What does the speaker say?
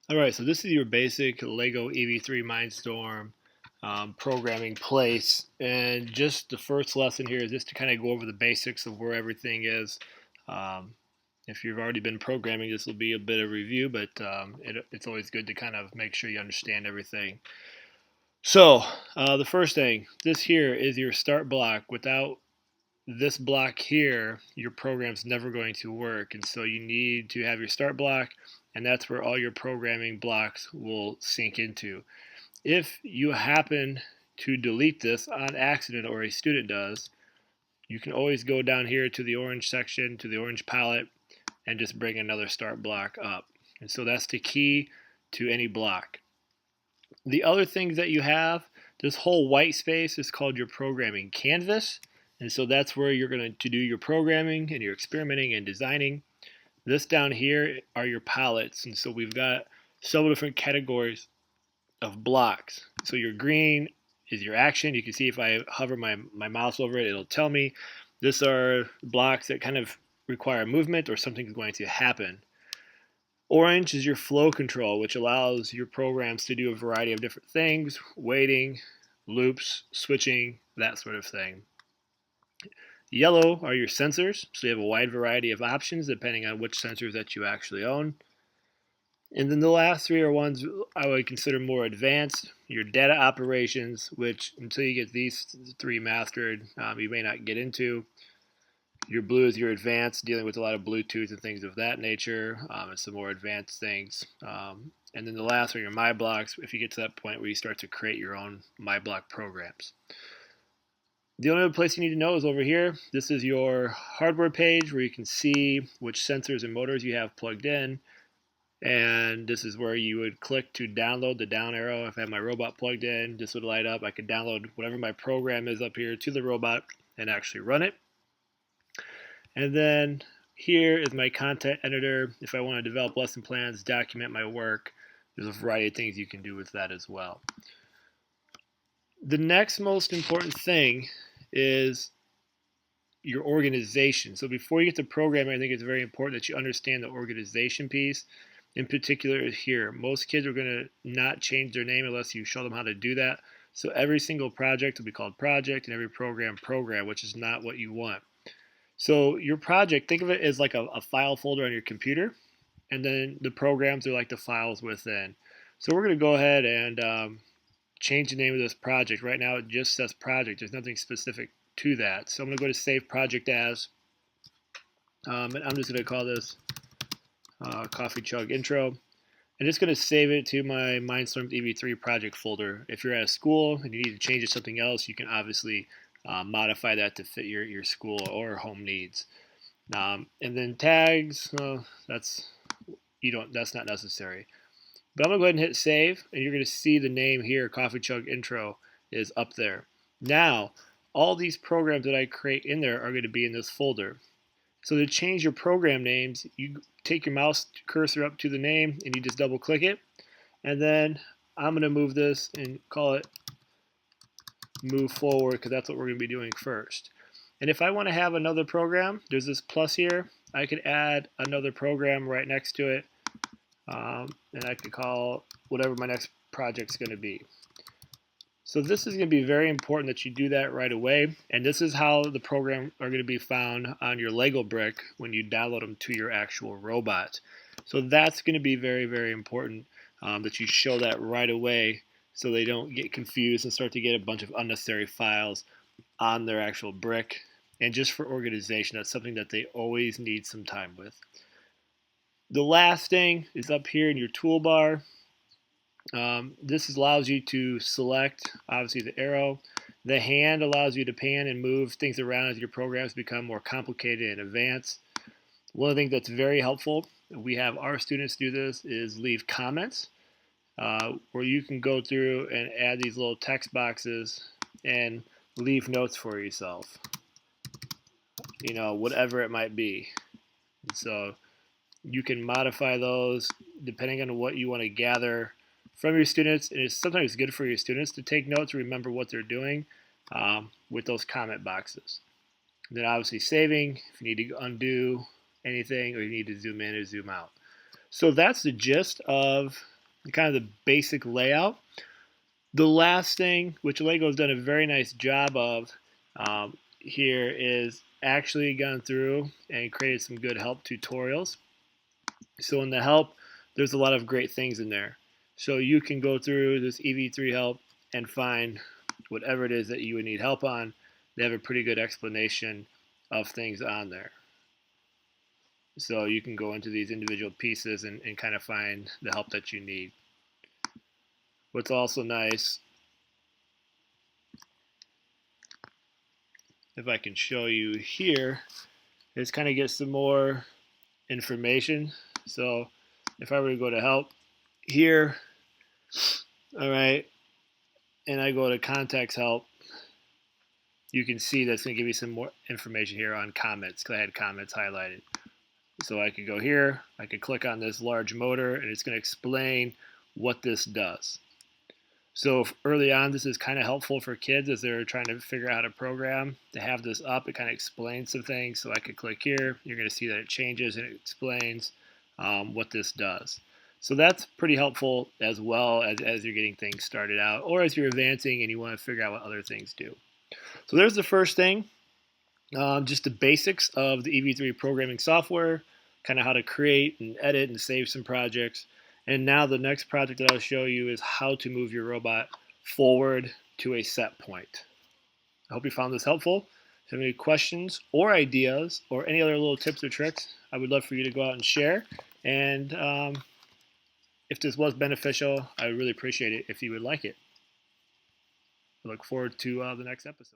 Alright, so this is your basic LEGO EV3 Mindstorm programming place. And just the first lesson here is just to kind of go over the basics of where everything is. Um, if you've already been programming, this will be a bit of review, but it's always good to kind of make sure you understand everything. So, the first thing, this here is your start block. Without this block here, your program's never going to work. And so you need to have your start block, and that's where all your programming blocks will sink into. If you happen to delete this on accident, or a student does, you can always go down here to the orange section, to the orange palette, and just bring another start block up. And so that's the key to any block. The other things that you have, this whole white space is called your programming canvas. And so that's where you're going to do your programming and your experimenting and designing. This down here are your palettes. And so we've got several different categories of blocks. So your green is your action. You can see if I hover my mouse over it, it'll tell me. These are blocks that kind of require movement or something's going to happen. Orange is your flow control, which allows your programs to do a variety of different things, waiting, loops, switching, that sort of thing. Yellow are your sensors, so you have a wide variety of options depending on which sensors that you actually own. And then the last three are ones I would consider more advanced. Your data operations, which until you get these three mastered, you may not get into. Your blue is your advanced, dealing with a lot of Bluetooth and things of that nature, and some more advanced things. And then the last are your My Blocks, if you get to that point where you start to create your own My Block programs. The only other place you need to know is over here. This is your hardware page where you can see which sensors and motors you have plugged in. And this is where you would click to download the down arrow. If I have my robot plugged in, this would light up. I could download whatever my program is up here to the robot and actually run it. And then here is my content editor. If I want to develop lesson plans, document my work, there's a variety of things you can do with that as well. The next most important thing is your organization. So before you get to programming, I think it's very important that you understand the organization piece. In particular is here. Most kids are going to not change their name unless you show them how to do that. So every single project will be called project and every program, which is not what you want. So your project, think of it as like a file folder on your computer, and then the programs are like the files within. So we're going to go ahead and change the name of this project. Right now it just says project. There's nothing specific to that. So I'm going to go to save project as, and I'm just going to call this Coffee Chug Intro. I'm just going to save it to my Mindstorm EV3 project folder. If you're at a school and you need to change it to something else, you can obviously modify that to fit your school or home needs. And then tags, that's not necessary. But I'm going to go ahead and hit save, and you're going to see the name here, Coffee Chug Intro, is up there. Now, all these programs that I create in there are going to be in this folder. So to change your program names, you take your mouse cursor up to the name and you just double click it. And then I'm going to move this and call it move forward because that's what we're going to be doing first. And if I want to have another program, there's this plus here. I could add another program right next to it. And I could call whatever my next project's going to be. So this is going to be very important that you do that right away. And this is how the program are going to be found on your Lego brick when you download them to your actual robot. So that's going to be very, very important that you show that right away so they don't get confused and start to get a bunch of unnecessary files on their actual brick. And just for organization, that's something that they always need some time with. The last thing is up here in your toolbar. This allows you to select, obviously, the arrow. The hand allows you to pan and move things around as your programs become more complicated and advanced. One of the things that's very helpful, we have our students do this, is leave comments where you can go through and add these little text boxes and leave notes for yourself, whatever it might be. And so you can modify those depending on what you want to gather from your students, and it's sometimes good for your students to take notes, remember what they're doing with those comment boxes. And then obviously saving, if you need to undo anything or you need to zoom in or zoom out. So that's the gist of kind of the basic layout. The last thing, which LEGO has done a very nice job of here, is actually gone through and created some good help tutorials. So in the help, there's a lot of great things in there. So you can go through this EV3 help and find whatever it is that you would need help on. They have a pretty good explanation of things on there. So you can go into these individual pieces and kind of find the help that you need. What's also nice, if I can show you here, is kind of get some more information. So if I were to go to help here, all right, and I go to context help, you can see that's going to give you some more information here on comments, because I had comments highlighted. So I could go here, I could click on this large motor, and it's going to explain what this does. So early on, this is kind of helpful for kids as they're trying to figure out how to program. To have this up, it kind of explains some things. So I could click here, you're going to see that it changes and it explains what this does. So that's pretty helpful as well as you're getting things started out, or as you're advancing and you want to figure out what other things do. So there's the first thing, just the basics of the EV3 programming software, kind of how to create and edit and save some projects. And now the next project that I'll show you is how to move your robot forward to a set point. I hope you found this helpful. If you have any questions or ideas or any other little tips or tricks, I would love for you to go out and share. And if this was beneficial, I would really appreciate it if you would like it. I look forward to the next episode.